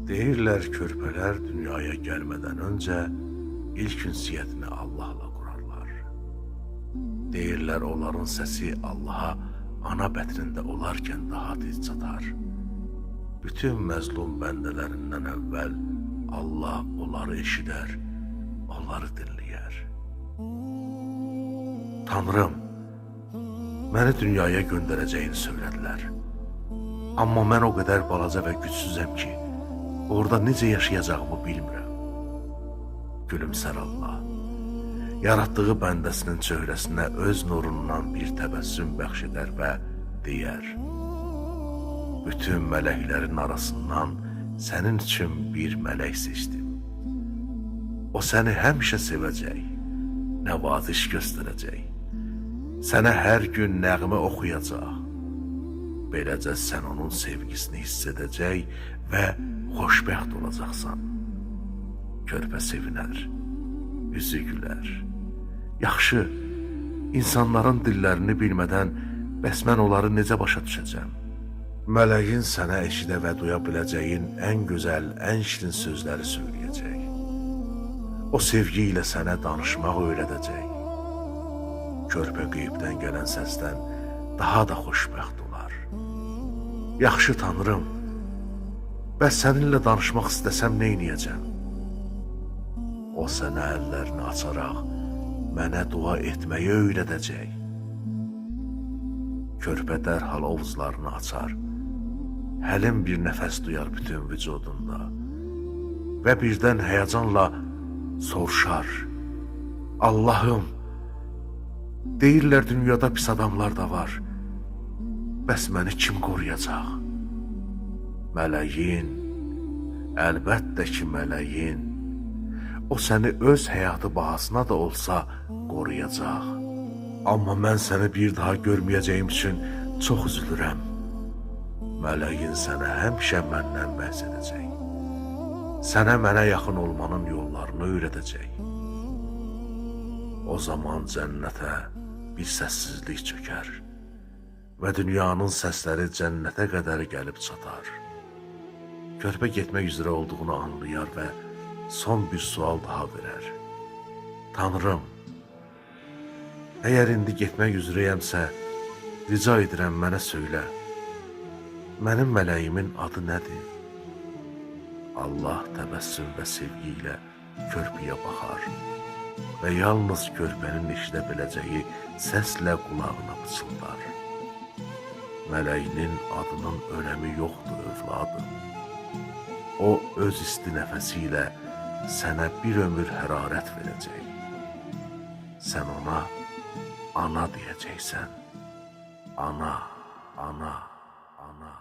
Deyirlər körpələr dünyaya gəlmədən öncə ilk ünsiyyətini Allahla qurarlar. Deyirlər onların səsi Allaha ana bətrində olarkən daha tez çatar. Bütün məzlum bəndələrindən əvvəl Allah onları eşidər, onları dinləyər. Tanrım, məni dünyaya göndərəcəyini söylədilər. Amma mən o qədər balaca və gücsüzəm ki, orada necə yaşayacağımı bilmirəm. Gülümsər Allah, yaratdığı bəndəsinin çöhrəsinə öz nurundan bir təbəssüm bəxş edər və deyər: bütün mələklərin arasından sənin üçün bir mələk seçdim. O səni həmişə sevəcək, nəvaziş göstərəcək, sənə hər gün nəğmə oxuyacaq. Beləcə sən onun sevgisini hiss edəcək və xoşbəxt olacaqsan. Körpə sevinər, üzü gülər. Yaxşı, insanların dillərini bilmədən bəs mən onları necə başa düşəcəm? Mələyin sənə eşidə və duya biləcəyin ən gözəl, ən şirin sözləri söyləyəcək. O sevgi ilə sənə danışmaq öyrədəcək. Körpə qeybdən gələn səsdən daha da xoşbəxt olar. Yaxşı Tanrım, bəs səninlə danışmaq istəsəm neyniyəcəm? O sənə əllərini açaraq mənə dua etməyi öyrədəcək. Körpə dərhal ovuzlarını açar, həlim bir nəfəs duyar bütün vücudunda və birdən həyəcanla soruşar: Allahım, deyirlər dünyada pis adamlar da var, bəs məni kim qoruyacaq? Mələyin, əlbəttə ki mələyin, o səni öz həyatı bahasına da olsa qoruyacaq. Amma mən səni bir daha görməyəcəyim üçün çox üzülürəm. Mələyin sənə həmişə məndən bəhs edəcək. Sənə mənə yaxın olmanın yollarını öyrədəcək. O zaman cənnətə bir səssizlik çökər və dünyanın səsləri cənnətə qədər gəlib çatar. Körpə getmək üzrə olduğunu anlayar və son bir sual daha verər. Tanrım, əgər indi getmək üzrəyəmsə, rica edirəm mənə söylə, mənim mələyimin adı nədir? Allah təbəssüm və sevgi ilə körpəyə baxar və yalnız körpənin eşidə biləcəyi səslə qulağına pıçıldar. Mələyinin adının önəmi yoxdur, övladım. O öz isti nəfəsi ilə sənə bir ömür hərarət verəcək. Sən ona ana deyəcəksən. Ana, ana, ana.